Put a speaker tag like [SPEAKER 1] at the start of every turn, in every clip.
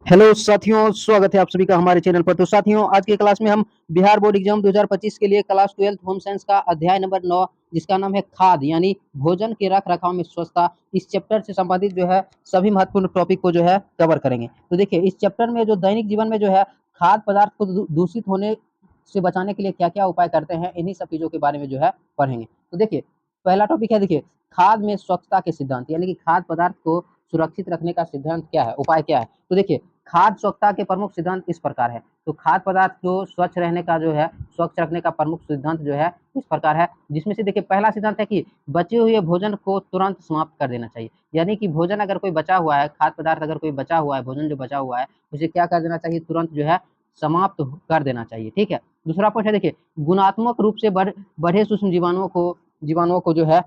[SPEAKER 1] Hello साथियों, स्वागत है आप सभी का हमारे चैनल पर। तो साथियों, आज की क्लास में हम बिहार बोर्ड एग्जाम 2025 के लिए क्लास 12 होम साइंस का अध्याय नंबर 9 जिसका नाम है खाद यानी भोजन के रख रखाव में स्वच्छता, इस चैप्टर से संबंधित जो है सभी महत्वपूर्ण टॉपिक को जो है कवर करेंगे। तो देखिए, इस चैप्टर में जो दैनिक जीवन में जो है खाद्य पदार्थ को दूषित होने से बचाने के लिए क्या क्या उपाय करते हैं, इन्हीं सब चीजों के बारे में जो है पढ़ेंगे। तो देखिए, पहला टॉपिक है, देखिए खाद में स्वच्छता के सिद्धांत यानी कि खाद्य पदार्थ को सुरक्षित रखने का सिद्धांत क्या है, उपाय क्या है। तो देखिए, खाद्य स्वच्छता के प्रमुख सिद्धांत इस प्रकार है। तो खाद्य पदार्थ जो स्वच्छ रहने का जो है, स्वच्छ रखने का प्रमुख सिद्धांत जो है इस प्रकार है, जिसमें से देखिए पहला सिद्धांत है कि बचे हुए भोजन को तुरंत समाप्त कर देना चाहिए। यानी कि भोजन अगर कोई बचा हुआ है, खाद्य पदार्थ अगर कोई बचा हुआ है, भोजन जो बचा हुआ है, उसे क्या कर देना चाहिए, तुरंत जो है समाप्त कर देना चाहिए। ठीक है। दूसरा पॉइंट है, देखिए गुणात्मक रूप से बढ़े सूक्ष्म जीवाणुओं को जो है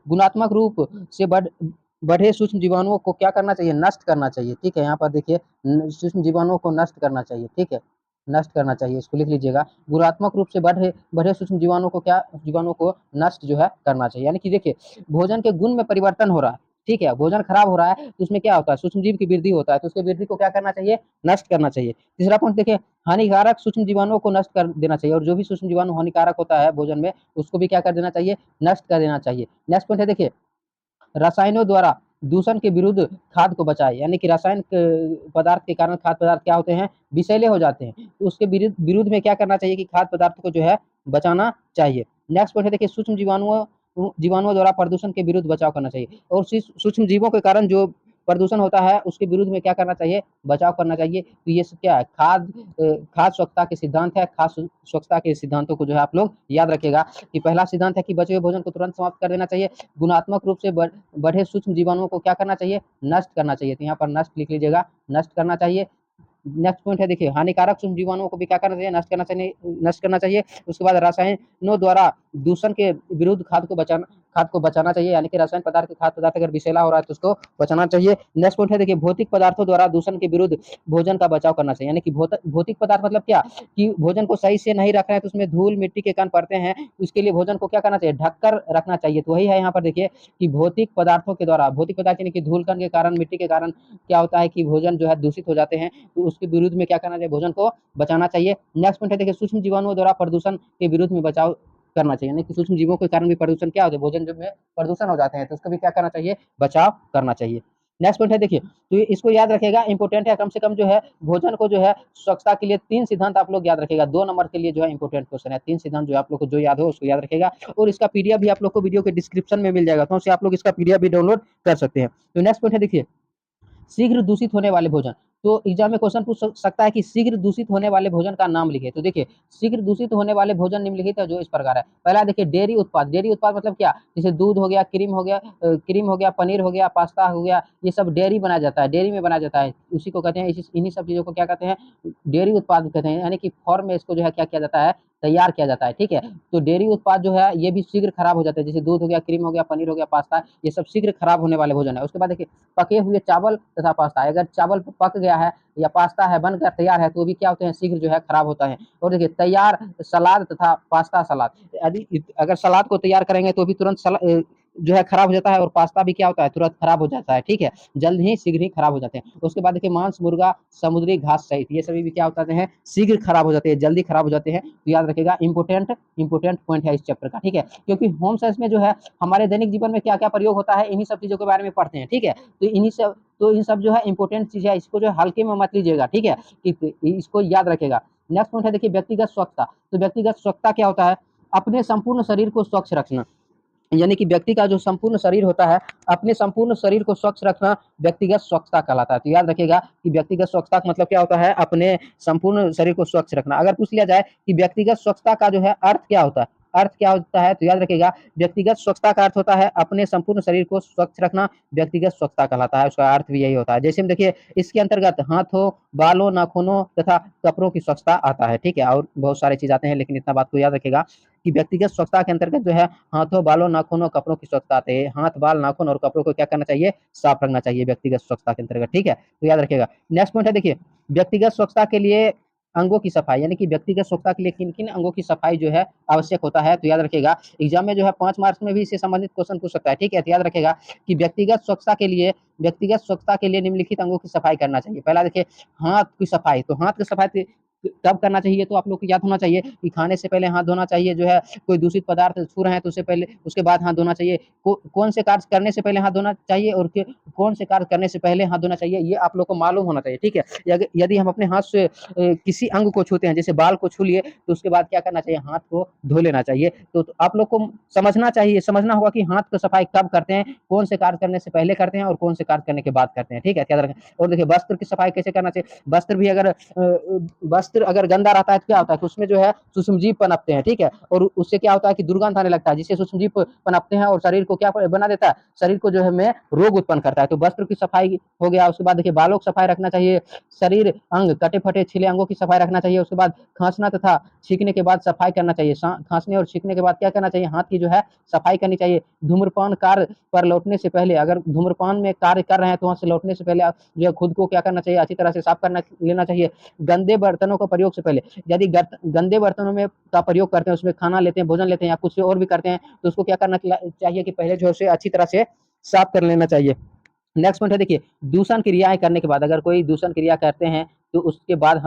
[SPEAKER 1] गुणात्मक रूप से बढ़े सूक्ष्म जीवाणुओं को क्या करना चाहिए, नष्ट करना चाहिए। ठीक है, यहाँ पर देखिए सूक्ष्म जीवाणुओं को नष्ट करना चाहिए। ठीक है, नष्ट करना चाहिए, इसको लिख लीजिएगा। गुणात्मक रूप से बढ़े बढ़े सूक्ष्म जीवाणुओं को नष्ट जो है करना चाहिए। यानी कि देखिए भोजन के गुण में परिवर्तन हो रहा है। ठीक है, भोजन खराब हो रहा है तो उसमें क्या होता है, सूक्ष्म जीव की वृद्धि होता है, तो उसके वृद्धि को क्या करना चाहिए, नष्ट करना चाहिए। तीसरा पॉइंट देखिए, हानिकारक सूक्ष्म जीवाणुओं को नष्ट कर देना चाहिए, और जो भी सूक्ष्म जीवाणु हानिकारक होता है भोजन में, उसको भी क्या कर देना चाहिए, नष्ट कर देना चाहिए। नेक्स्ट पॉइंट है, देखिए रसायनों द्वारा दूषण के विरुद्ध खाद को बचाए। यानी कि रासायनिक पदार्थ के कारण खाद्य पदार्थ क्या होते हैं, विषैले हो जाते हैं, तो उसके विरुद्ध में क्या करना चाहिए कि खाद्य पदार्थ को जो है बचाना चाहिए। नेक्स्ट पॉइंट है, देखिए सूक्ष्म जीवाणुओं द्वारा प्रदूषण के विरुद्ध बचाव करना चाहिए, और सूक्ष्म जीवों के कारण जो प्रदूषण होता है उसके विरुद्ध में क्या करना चाहिए, बचाव करना चाहिए। तो ये सब क्या है, खाद्य स्वच्छता के सिद्धांत है। खाद्य स्वच्छता के सिद्धांतों को जो है आप लोग याद रखेगा कि पहला सिद्धांत है कि बचे हुए भोजन को तुरंत समाप्त कर देना चाहिए। गुणात्मक रूप से बढ़े सूक्ष्म जीवाणुओं को क्या करना चाहिए, नष्ट करना चाहिए। तो यहाँ पर नष्ट लिख लीजिएगा, नष्ट करना चाहिए। नेक्स्ट पॉइंट है, देखिए हानिकारक सूक्ष्म जीवाणुओं को भी क्या करना चाहिए, नष्ट करना चाहिए। उसके बाद रसायनों द्वारा दूषण के विरुद्ध खाद को बचाना चाहिए। यानी कि रासायनिक पदार्थ खाद्य पदार्थ अगर विषैला हो रहा है तो उसको बचाना चाहिए। नेक्स्ट पॉइंट है, देखिए भौतिक पदार्थों द्वारा दूषण के विरुद्ध भोजन का बचाव करना चाहिए। यानी कि भौतिक पदार्थ मतलब क्या, कि भोजन को सही से नहीं रख रहे हैं तो उसमें धूल मिट्टी के कण पड़ते हैं, उसके लिए भोजन को क्या करना चाहिए, ढककर रखना चाहिए। तो वही है यहाँ पर देखिए कि भौतिक पदार्थों के द्वारा, भौतिक पदार्थ यानी कि धूल कण के कारण, मिट्टी के कारण क्या होता है कि भोजन जो है दूषित हो जाते हैं, तो उसके विरुद्ध में क्या करना चाहिए, भोजन को बचाना चाहिए। नेक्स्ट पॉइंट है, देखिए सूक्ष्म जीवाणुओं द्वारा प्रदूषण के विरुद्ध में बचाव करना चाहिए। यानी कि सूक्ष्म जीवों के कारण भी प्रदूषण क्या होता है, भोजन जो में प्रदूषण हो जाते हैं, तो उसका भी क्या करना चाहिए, बचाव करना चाहिए। नेक्स्ट पॉइंट है, देखिए तो इसको याद रखेगा, इंपॉर्टेंट है। कम से कम जो है भोजन को जो है स्वच्छता के लिए 3 सिद्धांत आप लोग याद रखेगा। 2 नंबर के लिए जो है इंपॉर्टेंट क्वेश्चन है। 3 सिद्धांत जो आप लोग को जो याद हो उसको याद रखेगा, और इसका पीडीएफ भी आप लोग को वीडियो के डिस्क्रिप्शन में मिल जाएगा, तो उससे आप लोग इसका पीडीएफ भी डाउनलोड कर सकते हैं। तो नेक्स्ट पॉइंट है, देखिए शीघ्र दूषित होने वाले भोजन। तो एग्जाम में क्वेश्चन पूछ सकता है कि शीघ्र दूषित होने वाले भोजन का नाम लिखे। तो देखिए शीघ्र दूषित होने वाले भोजन निम्नलिखित है जो इस प्रकार है। पहला देखिए डेयरी उत्पाद। डेयरी उत्पाद मतलब क्या, जैसे दूध हो गया, क्रीम हो गया, पनीर हो गया, पास्ता हो गया, ये सब डेयरी बनाया जाता है, डेयरी में बनाया जाता है, उसी को कहते हैं, इन्हीं सब चीजों को क्या कहते हैं, डेयरी उत्पाद कहते हैं। यानी कि फॉर्म में इसको जो है क्या किया जाता है, तैयार किया जाता है। ठीक है, तो डेयरी उत्पाद जो है ये भी शीघ्र खराब हो जाते हैं, जैसे दूध हो गया, क्रीम हो गया, पनीर हो गया, पास्ता, ये सब शीघ्र खराब होने वाले भोजन है। उसके बाद देखिए पके हुए चावल तथा पास्ता। अगर चावल पक गया है या पास्ता है बनकर तैयार है तो भी क्या होते हैं, शीघ्र जो है खराब होता है। और देखिए तैयार सलाद तथा पास्ता सलाद, यदि अगर सलाद को तैयार करेंगे तो भी तुरंत जो है खराब हो जाता है, और पास्ता भी क्या होता है, तुरंत खराब हो जाता है। ठीक है, जल्द ही शीघ्र ही खराब हो जाते हैं। उसके बाद देखिए मांस, मुर्गा, समुद्री घास सहित ये सभी भी क्या होते हैं, शीघ्र खराब हो जाते हैं, जल्दी खराब हो जाते हैं। तो याद रखेगा, इंपोर्टेंट पॉइंट है इस चैप्टर का। ठीक है, क्योंकि होम साइंस में जो है हमारे दैनिक जीवन में क्या क्या प्रयोग होता है, इन्हीं सब चीजों के बारे में पढ़ते हैं। ठीक है, तो इन सब जो है इंपॉर्टेंट चीज है, इसको जो है हल्के में मत लीजिएगा। ठीक है, कि इसको याद रखेगा। नेक्स्ट पॉइंट है, देखिए व्यक्तिगत स्वच्छता। तो व्यक्तिगत स्वच्छता क्या होता है, अपने संपूर्ण शरीर को स्वच्छ रखना। यानी कि व्यक्ति का जो संपूर्ण शरीर होता है, अपने संपूर्ण शरीर को स्वच्छ रखना व्यक्तिगत स्वच्छता कहलाता है। तो याद रखिएगा कि व्यक्तिगत स्वच्छता का मतलब क्या होता है, अपने संपूर्ण शरीर को स्वच्छ रखना। अगर पूछ लिया जाए कि व्यक्तिगत स्वच्छता का जो है अर्थ क्या होता है, तो याद रखिएगा व्यक्तिगत स्वच्छता का अर्थ होता है अपने संपूर्ण शरीर को स्वच्छ रखना, व्यक्तिगत स्वच्छता कहलाता है, उसका अर्थ भी यही होता है। जैसे हम देखिए इसके अंतर्गत हाथों, बालों, नाखूनों तथा कपड़ों की स्वच्छता आता है। ठीक है, और बहुत सारे चीज आते हैं, लेकिन इतना बात को याद रखिएगा कि व्यक्तिगत स्वच्छता के अंतर्गत जो है हाथों, बालों, नाखूनों, कपड़ों की स्वच्छता आते हैं। हाथ, बाल, नाखून और कपड़ों को क्या करना चाहिए, साफ रखना चाहिए व्यक्तिगत स्वच्छता के अंतर्गत। ठीक है, तो याद रखिएगा। नेक्स्ट पॉइंट है, देखिए व्यक्तिगत स्वच्छता के लिए अंगों की सफाई, यानी कि व्यक्तिगत स्वच्छता के लिए किन-किन अंगों की सफाई जो है आवश्यक होता है, तो याद रखिएगा एग्ज़ाम में जो है 5 मार्क्स में भी इससे संबंधित क्वेश्चन पूछ सकता है, ठीक है? तो याद रखिएगा कि व्यक्तिगत स्वच्छता के लिए निम्नलिखित अंगों की सफाई करना चाहिए। पहला देखिए हाथ की सफाई, तो हाथ की सफाई कब करना चाहिए, तो आप लोग को याद होना चाहिए कि खाने से पहले हाथ धोना चाहिए, जो है कोई दूषित पदार्थ छू रहे हैं तो उससे पहले उसके बाद हाथ धोना चाहिए। कौन से कार्य करने से पहले हाथ धोना चाहिए और कौन से कार्य करने से पहले हाथ धोना चाहिए, ये आप लोग को मालूम होना चाहिए, ठीक है? यदि हम अपने हाथ से किसी अंग को छूते हैं, जैसे बाल को छू लिए, तो उसके बाद क्या करना चाहिए, हाथ को धो लेना चाहिए। तो आप लोग को समझना होगा कि हाथ की सफाई कब करते हैं, कौन से कार्य करने से पहले करते हैं और कौन से कार्य करने के बाद करते हैं, ठीक है? याद रखें। और देखिए वस्त्र की सफाई कैसे करना चाहिए, वस्त्र अगर गंदा रहता है तो क्या होता है कि उसमें जो है सूक्ष्म जीव पनपते हैं, ठीक है? और उससे क्या होता है कि दुर्गंध आने लगता है, जिससे सूक्ष्म जीव पनपते हैं और शरीर को क्या बना देता है, शरीर को जो है में रोग उत्पन्न करता है। तो वस्त्र की सफाई हो गया, उसके बाद देखिए बालों की सफाई रखना चाहिए, शरीर अंग कटे फटे छिले अंगों की सफाई रखना चाहिए, उसके बाद खांसना तथा छींकने के बाद सफाई करना चाहिए, खांसने और छींकने के बाद क्या करना चाहिए, हाथ की जो है सफाई करनी चाहिए। धूम्रपान कार्य पर लौटने से पहले, अगर धूम्रपान में कार्य कर रहे हैं तो वहां से लौटने से पहले जो है खुद को क्या करना चाहिए, अच्छी तरह से साफ करना लेना चाहिए। गंदे बर्तनों का प्रयोग से पहले, यदि गंदे बर्तनों में का प्रयोग करते हैं, उसमें खाना लेते हैं, भोजन लेते हैं या कुछ और भी करते हैं, तो उसको क्या करना चाहिए कि पहले जो है उसे अच्छी तरह से साफ कर लेना चाहिए। नेक्स्ट पॉइंट है देखिए, दूषण क्रियाएँ करने के बाद, अगर कोई दूषण क्रिया करते हैं, तो उसके बाद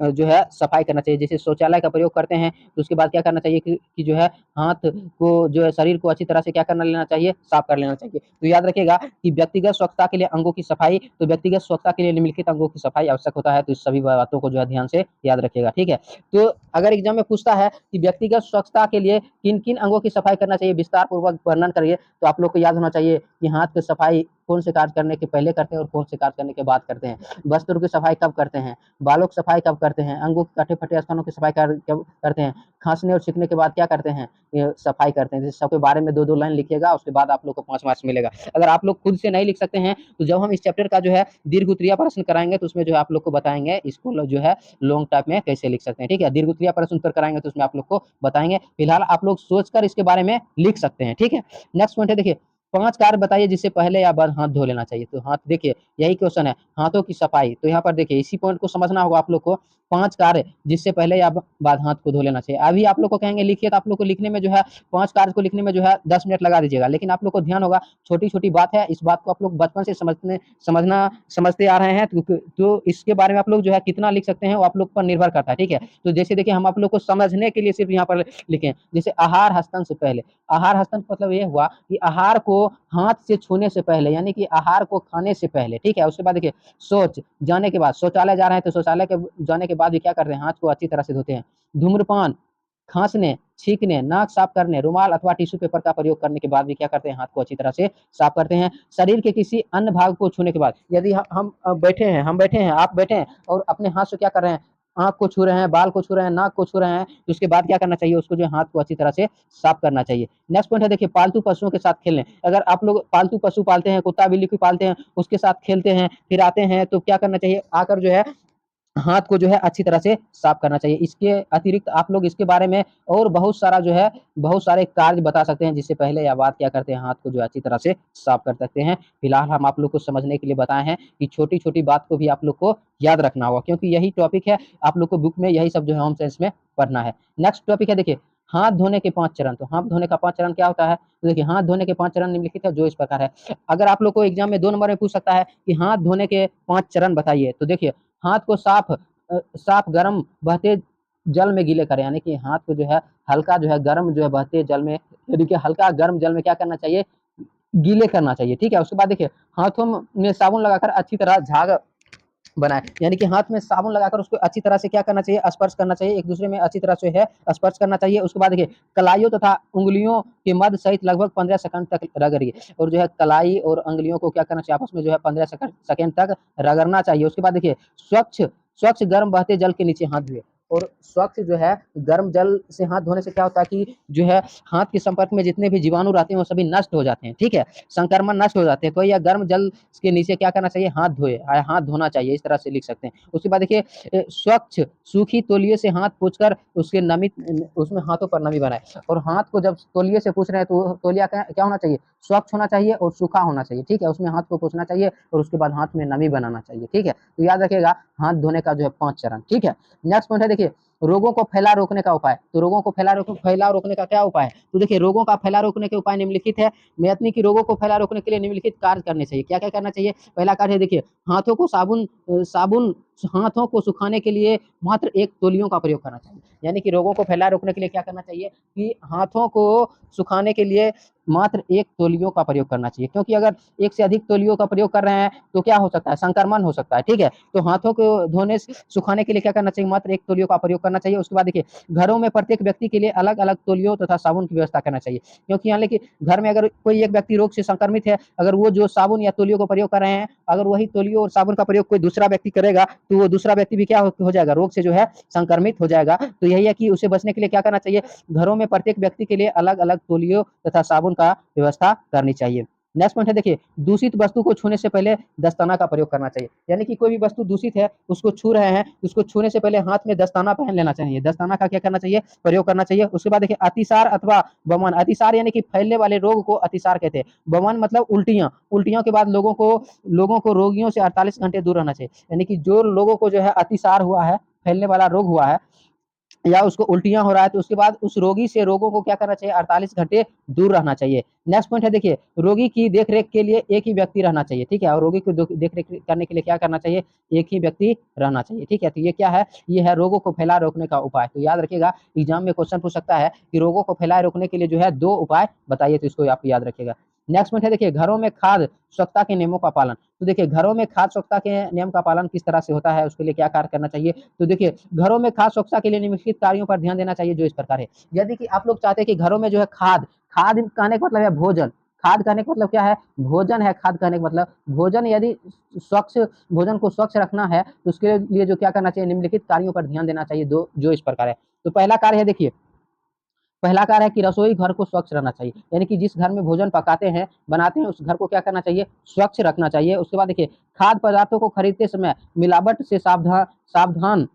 [SPEAKER 1] जो है सफाई करना चाहिए। जैसे शौचालय का प्रयोग करते हैं, तो उसके बाद क्या करना चाहिए कि जो है हाथ को जो है शरीर को अच्छी तरह से क्या करना लेना चाहिए, साफ कर लेना चाहिए। तो याद रखिएगा कि व्यक्तिगत स्वच्छता के लिए अंगों की सफाई, तो व्यक्तिगत स्वच्छता के लिए निम्नलिखित अंगों की सफाई आवश्यक होता है, तो इस सभी बातों को जो है ध्यान से याद रखिएगा, ठीक है? तो अगर एग्ज़ाम में पूछता है कि व्यक्तिगत स्वच्छता के लिए किन-किन अंगों की सफाई करना चाहिए, विस्तार पूर्वक वर्णन करिए, तो आप लोग को याद होना चाहिए कि हाथ की सफाई कौन से कार्य करने के पहले करते हैं और कौन से कार्य करने के बाद करते हैं। वस्त्रों की सफाई कब करते हैं, बालों की सफाई कब करते हैं, अंगों के कटे-फटे स्थानों की सफाई कब करते हैं, खाँसने और छींकने के बाद क्या करते हैं, ये सफाई करते हैं। जैसे सबके बारे में 2-2 लाइन लिखिएगा, उसके बाद आप लोग को 5 मार्क्स मिलेगा। अगर आप लोग खुद से नहीं लिख सकते हैं, तो जब हम इस चैप्टर का जो है दीर्घ उत्तरीय प्रश्न कराएँगे, तो उसमें जो है आप लोग को बताएँगे इसको जो है लॉन्ग टाइप में कैसे लिख सकते हैं, ठीक है? दीर्घ उत्तरीय प्रश्न उत्तर कराएँगे, तो उसमें आप लोग को बताएँगे। फिलहाल आप लोग सोचकर इसके बारे में लिख सकते हैं, ठीक है? नेक्स्ट पॉइंट है देखिए, 5 कार्य बताइए जिससे पहले या बाद हाथ धो लेना चाहिए। तो हाथ देखिए यही क्वेश्चन है, हाथों की सफाई। तो यहाँ पर देखिए इसी पॉइंट को समझना होगा आप लोग को, 5 कार्य जिससे पहले या बाद हाथ को धो लेना चाहिए। अभी आप लोग को कहेंगे लिखिए, तो आप लोग को लिखने में जो है 5 कार्य को लिखने में जो है 10 मिनट लगा दीजिएगा। लेकिन आप लोग को ध्यान होगा, छोटी-छोटी बात है, इस बात को आप लोग बचपन से समझते आ रहे हैं, तो इसके बारे में आप लोग जो है कितना लिख सकते हैं वो आप लोग पर निर्भर करता है, ठीक है? तो जैसे देखिए हम आप लोग को समझने के लिए सिर्फ यहाँ पर लिखे हैं। जैसे आहार हस्तन से पहले, आहार हस्तन का मतलब ये हुआ कि आहार को हाथ से छूने से पहले, यानी कि आहार को खाने से पहले, ठीक है? उसके बाद देखिए शौच जाने के बाद, शौचालय जा रहे हैं तो शौचालय के जाने के बाद भी क्या करते हैं, हाथ को अच्छी तरह से धोते हैं। धूम्रपान, खाँसने, छींकने, नाक साफ करने, रुमाल अथवा टिश्यू पेपर का प्रयोग करने के बाद भी क्या करते हैं, हाथ को अच्छी तरह से साफ करते हैं। शरीर के किसी अन्य भाग को छूने के बाद, यदि हम बैठे हैं, आप बैठे हैं और अपने हाथ से क्या कर रहे हैं, आँख को छू रहे हैं, बाल को छू रहे हैं, नाक को छू रहे हैं, तो उसके बाद क्या करना चाहिए, उसको जो है हाथ को अच्छी तरह से साफ करना चाहिए। नेक्स्ट पॉइंट है देखिए, पालतू पशुओं के साथ खेलने। अगर आप लोग पालतू पशु पालते हैं, कुत्ता बिल्ली को पालते हैं, उसके साथ खेलते हैं, फिर आते हैं तो क्या करना चाहिए, आकर जो है हाथ को जो है अच्छी तरह से साफ करना चाहिए। इसके अतिरिक्त आप लोग इसके बारे में और बहुत सारा जो है बहुत सारे कार्य बता सकते हैं, जिससे पहले या बाद क्या करते हैं, हाथ को जो है अच्छी तरह से साफ कर सकते हैं। फिलहाल हम आप लोग को समझने के लिए बताए हैं कि छोटी-छोटी बात को भी आप लोग को याद रखना होगा, क्योंकि यही टॉपिक है, आप लोग को बुक में यही सब जो है होम साइंस में पढ़ना है। नेक्स्ट टॉपिक है देखिए, हाथ धोने के 5 चरण। तो हाथ धोने का 5 चरण क्या होता है? तो देखिए हाथ धोने के 5 चरण निम्नलिखित है, जो इस प्रकार है। अगर आप लोग को एग्ज़ाम में 2 नंबर में पूछ सकता है कि हाथ धोने के 5 चरण बताइए, तो देखिए हाथ को साफ गरम बहते जल में गीले करें, यानी कि हाथ को जो है हल्का जो है गरम जो है बहते जल में, यानी कि हल्का गर्म जल में क्या करना चाहिए, गीले करना चाहिए, ठीक है? उसके बाद देखिए हाथों में साबुन लगाकर अच्छी तरह झाग बनाएँ, यानी कि हाथ में साबुन लगाकर उसको अच्छी तरह से क्या करना चाहिए, स्पर्श करना चाहिए, एक-दूसरे में अच्छी तरह से है स्पर्श करना चाहिए। उसके बाद देखिए कलाइयों तथा उँगलियों के मध्य सहित लगभग 15 सेकंड तक रगड़िए, और जो है कलाई और उँगलियों को क्या करना चाहिए, आपस में जो है 15 सेकंड तक रगड़ना चाहिए। उसके बाद देखिए स्वच्छ स्वच्छ गर्म बहते जल के नीचे हाथ धोइए। और स्वच्छ जो है गर्म जल से हाथ धोने से क्या होता है कि जो है हाथ के संपर्क में जितने भी जीवाणु रहते हैं वो सभी नष्ट हो जाते हैं, ठीक है, संक्रमण नष्ट हो जाते हैं। तो यह गर्म जल के नीचे क्या करना चाहिए, हाथ धोए, हाथ धोना चाहिए, इस तरह से लिख सकते हैं। उसके बाद देखिए स्वच्छ सूखी तौलिए से हाथ पोंछकर उसके नमी उसमें हाथों पर नमी बनाए। और हाथ को जब तौलिए से पोंछ रहे हैं तो तौलिया क्या होना चाहिए, स्वच्छ होना चाहिए और सूखा होना चाहिए, ठीक है, उसमें हाथ को पोंछना चाहिए और उसके बाद हाथ में नमी बनाना चाहिए, ठीक है। तो याद रखिएगा हाथ धोने का जो है 5 चरण, ठीक है। नेक्स्ट पॉइंट है देखिए रोगों को फैला रोकने का उपाय। तो रोगों को फैला रोकने का क्या उपाय है, तो देखिए रोगों का फैला रोकने के उपाय निम्नलिखित है। मेयतनी की रोगों को फैला रोकने के लिए निम्नलिखित कार्य करने चाहिए। क्या क्या करना चाहिए, पहला कार्य है देखिए हाथों को साबुन हाथों को सुखाने के लिए मात्र 1 तौलियों का प्रयोग करना चाहिए। यानी कि रोगों को फैला रोकने के लिए क्या करना चाहिए कि हाथों को सुखाने के लिए मात्र 1 तौलियों का प्रयोग करना चाहिए, क्योंकि अगर 1 से अधिक तौलियों का प्रयोग कर रहे हैं तो क्या हो सकता है, संक्रमण हो सकता है, ठीक है। तो हाथों को धोने सुखाने के लिए क्या करना चाहिए, मात्र 1 तौलियों का प्रयोग करना चाहिए। उसके बाद देखिए घरों में प्रत्येक व्यक्ति के लिए अलग अलग तौलियों तथा साबुन की व्यवस्था करना चाहिए, क्योंकि यानी कि घर में अगर कोई एक व्यक्ति रोग से संक्रमित है, अगर वो जो साबुन या तौलियों का प्रयोग कर रहे हैं, अगर वही तौलियों और साबुन का प्रयोग कोई दूसरा व्यक्ति करेगा तो वो दूसरा व्यक्ति भी क्या हो जाएगा, रोग से जो है संक्रमित हो जाएगा। तो यही है कि उसे बचने के लिए क्या करना चाहिए, घरों में प्रत्येक व्यक्ति के लिए अलग अलग तौलियों तथा साबुन का व्यवस्था करनी चाहिए। नेक्स्ट पॉइंट है देखिए दूषित वस्तु को छूने से पहले दस्ताना का प्रयोग करना चाहिए। यानी कि कोई भी वस्तु दूषित है उसको छू रहे हैं, उसको छूने से पहले हाथ में दस्ताना पहन लेना चाहिए, दस्ताना का क्या करना चाहिए, प्रयोग करना चाहिए। उसके बाद देखिए अतिसार अथवा वमन, अतिसार यानी कि फैलने वाले रोग को अतिसार कहते हैं। वमन मतलब उल्टियां, उल्टियों के बाद लोगों को रोगियों से 48 घंटे दूर रहना चाहिए। यानी कि जो लोगों को जो है अतिसार हुआ है, फैलने वाला रोग हुआ है या उसको उल्टियां हो रहा है, तो उसके बाद उस रोगी से रोगों को क्या करना चाहिए, 48 घंटे दूर रहना चाहिए। नेक्स्ट पॉइंट है देखिए रोगी की देखरेख के लिए एक ही व्यक्ति रहना चाहिए, ठीक है, और रोगी को देखरेख करने के लिए क्या करना चाहिए, एक ही व्यक्ति रहना चाहिए, ठीक है। तो ये क्या है, ये है रोगों को फैला रोकने का उपाय। तो याद रखिएगा एग्जाम में क्वेश्चन पूछ सकता है कि रोगों को फैलाए रोकने के लिए जो है 2 उपाय बताइए, तो इसको आप याद रखिएगा। नेक्स्ट पॉइंट है देखिए घरों में खाद्य स्वच्छता के नियमों का पालन। तो देखिए घरों में खाद्य स्वच्छता के नियम का पालन किस तरह से होता है, उसके लिए क्या कार्य करना चाहिए। तो देखिए घरों में खाद्य स्वच्छता के लिए निम्नलिखित कार्यों पर ध्यान देना चाहिए जो इस प्रकार है। यदि कि आप लोग चाहते हैं कि घरों में जो है खाद खाद कहने का मतलब है भोजन, खाद कहने का मतलब क्या है, भोजन है, खाद कहने का मतलब भोजन। यदि स्वच्छ भोजन को स्वच्छ रखना है तो उसके लिए जो क्या करना चाहिए, निम्नलिखित कार्यों पर ध्यान देना चाहिए दो जो इस प्रकार है। तो पहला कार्य है देखिए, पहला कार्य है कि रसोई घर को स्वच्छ रहना चाहिए। यानी कि जिस घर में भोजन पकाते हैं बनाते हैं उस घर को क्या करना चाहिए, स्वच्छ रखना चाहिए। उसके बाद देखिए खाद्य पदार्थों को खरीदते समय मिलावट से सावधान सावधान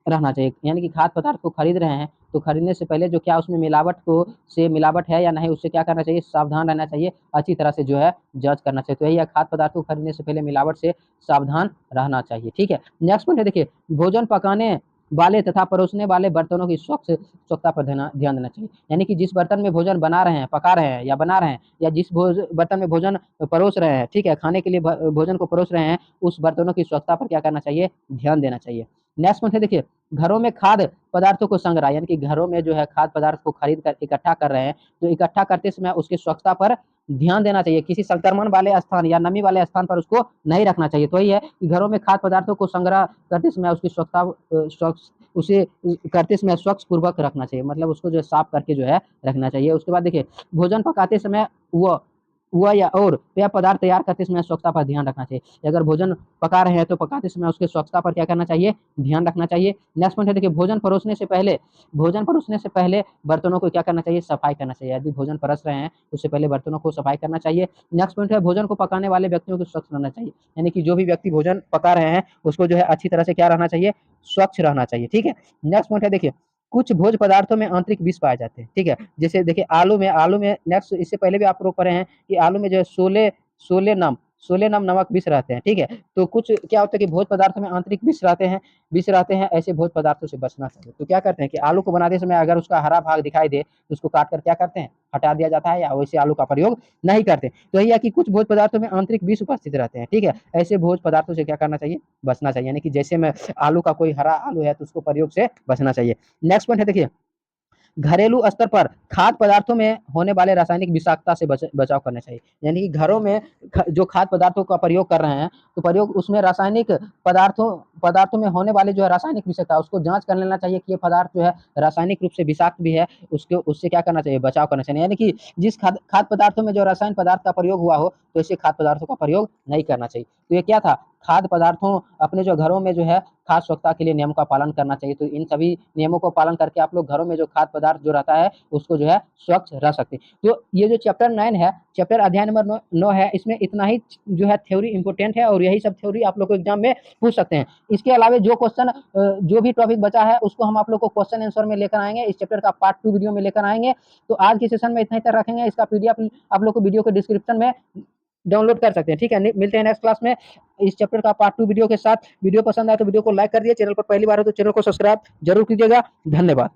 [SPEAKER 1] रहना चाहिए। यानी कि खाद्य पदार्थ को खरीद रहे हैं तो खरीदने से पहले जो क्या उसमें मिलावट है या नहीं, उससे क्या करना चाहिए, सावधान रहना चाहिए, अच्छी तरह से जो है जांच करना चाहिए। तो यही है खाद्य पदार्थ को खरीदने से पहले मिलावट से सावधान रहना चाहिए, ठीक है। नेक्स्ट पॉइंट है देखिए भोजन पकाने वाले तथा परोसने वाले बर्तनों की स्वच्छता पर ध्यान देना चाहिए। यानी कि जिस बर्तन में भोजन बना रहे हैं, पका रहे हैं या बना रहे हैं, या जिस बर्तन में भोजन परोस रहे हैं, ठीक है, खाने के लिए भोजन को परोस रहे हैं, उस बर्तनों की स्वच्छता पर क्या करना चाहिए, ध्यान देना चाहिए। नेक्स्ट पॉइंट है देखिए घरों में खाद्य पदार्थों को संग्रह, यानी कि घरों में जो है खाद्य पदार्थ को खरीद कर इकट्ठा कर रहे हैं तो इकट्ठा करते समय उसकी स्वच्छता पर ध्यान देना चाहिए। किसी संक्रमण वाले स्थान या नमी वाले स्थान पर उसको नहीं रखना चाहिए। तो यही है कि घरों में खाद्य पदार्थों को संग्रह करते समय उसकी स्वच्छता उसे करते समय स्वच्छ पूर्वक रखना चाहिए, मतलब उसको जो है साफ करके जो है रखना चाहिए। उसके बाद देखिए भोजन पकाते समय वह या और पेय पदार्थ तैयार करते समय स्वच्छता पर ध्यान रखना चाहिए। अगर भोजन पका रहे हैं तो पकाते समय उसके स्वच्छता पर क्या करना चाहिए, ध्यान रखना चाहिए। नेक्स्ट पॉइंट है देखिए भोजन परोसने से पहले बर्तनों को क्या करना चाहिए, सफाई करना चाहिए। यदि भोजन परस रहे हैं तो उससे पहले बर्तनों को सफाई करना चाहिए। नेक्स्ट पॉइंट है भोजन को पकाने वाले व्यक्तियों को स्वच्छ रहना चाहिए। यानी कि जो भी व्यक्ति भोजन पका रहे हैं उसको जो है अच्छी तरह से क्या रहना चाहिए, स्वच्छ रहना चाहिए, ठीक है। नेक्स्ट पॉइंट है देखिए कुछ भोज्य पदार्थों में आंतरिक विष पाए जाते हैं, ठीक है। जैसे देखिए आलू में नेक्स्ट इससे पहले भी आप लोग पढ़े हैं कि आलू में जो है सोले नाम नमक विष रहते हैं, ठीक है। तो कुछ क्या होता है कि भोज्य पदार्थों में आंतरिक विष रहते हैं, ऐसे भोज्य पदार्थों से बचना चाहिए। तो क्या करते हैं कि आलू को बनाते समय अगर उसका हरा भाग दिखाई दे तो उसको काट कर क्या करते हैं, हटा दिया जाता है, या वैसे आलू का प्रयोग नहीं करते। तो यही है कि कुछ भोज्य पदार्थों में आंतरिक विष उपस्थित रहते हैं, ठीक है। ऐसे भोज्य पदार्थों से क्या करना चाहिए, बचना चाहिए। यानी कि जैसे में आलू का कोई हरा आलू है तो उसको प्रयोग से बचना चाहिए। नेक्स्ट पॉइंट है देखिए घरेलू स्तर पर खाद्य पदार्थों में होने वाले रासायनिक विषाक्तता से बचाव करना चाहिए। यानी कि घरों में जो खाद्य पदार्थों का प्रयोग कर रहे हैं तो प्रयोग उसमें रासायनिक पदार्थों में होने वाले जो है रासायनिक विषाक्तता उसको जांच कर लेना चाहिए कि ये पदार्थ जो है रासायनिक रूप से विषाक्त भी है, उससे क्या करना चाहिए, बचाव करना चाहिए। यानी कि जिस खाद्य पदार्थों में जो रासायनिक पदार्थ का प्रयोग हुआ हो तो ऐसे खाद्य पदार्थों का प्रयोग नहीं करना चाहिए। तो ये क्या था, खाद्य पदार्थों अपने जो घरों में जो है खाद्य सुरक्षा के लिए नियम का पालन करना चाहिए। तो इन सभी नियमों को पालन करके आप लोग घरों में जो खाद्य पदार्थ जो रहता है उसको जो है स्वच्छ रख सकते हैं। तो ये जो चैप्टर 9 है, चैप्टर अध्याय नंबर 9 है, इसमें इतना ही जो है थ्योरी इंपॉर्टेंट है और यही सब थ्योरी आप लोग को एग्जाम में पूछ सकते हैं। इसके अलावा जो क्वेश्चन जो भी टॉपिक बचा है उसको हम आप लोग को क्वेश्चन आंसर में लेकर आएंगे, इस चैप्टर का पार्ट 2 वीडियो में लेकर आएंगे। तो आज के सेशन में इतना ही तक रखेंगे। इसका पीडीएफ आप लोग को वीडियो के डिस्क्रिप्शन में डाउनलोड कर सकते हैं। ठीक है, मिलते हैं नेक्स्ट क्लास में इस चैप्टर का पार्ट 2 वीडियो के साथ। वीडियो पसंद आए तो वीडियो को लाइक कर दिए, चैनल पर पहली बार हो तो चैनल को सब्सक्राइब जरूर कीजिएगा। धन्यवाद।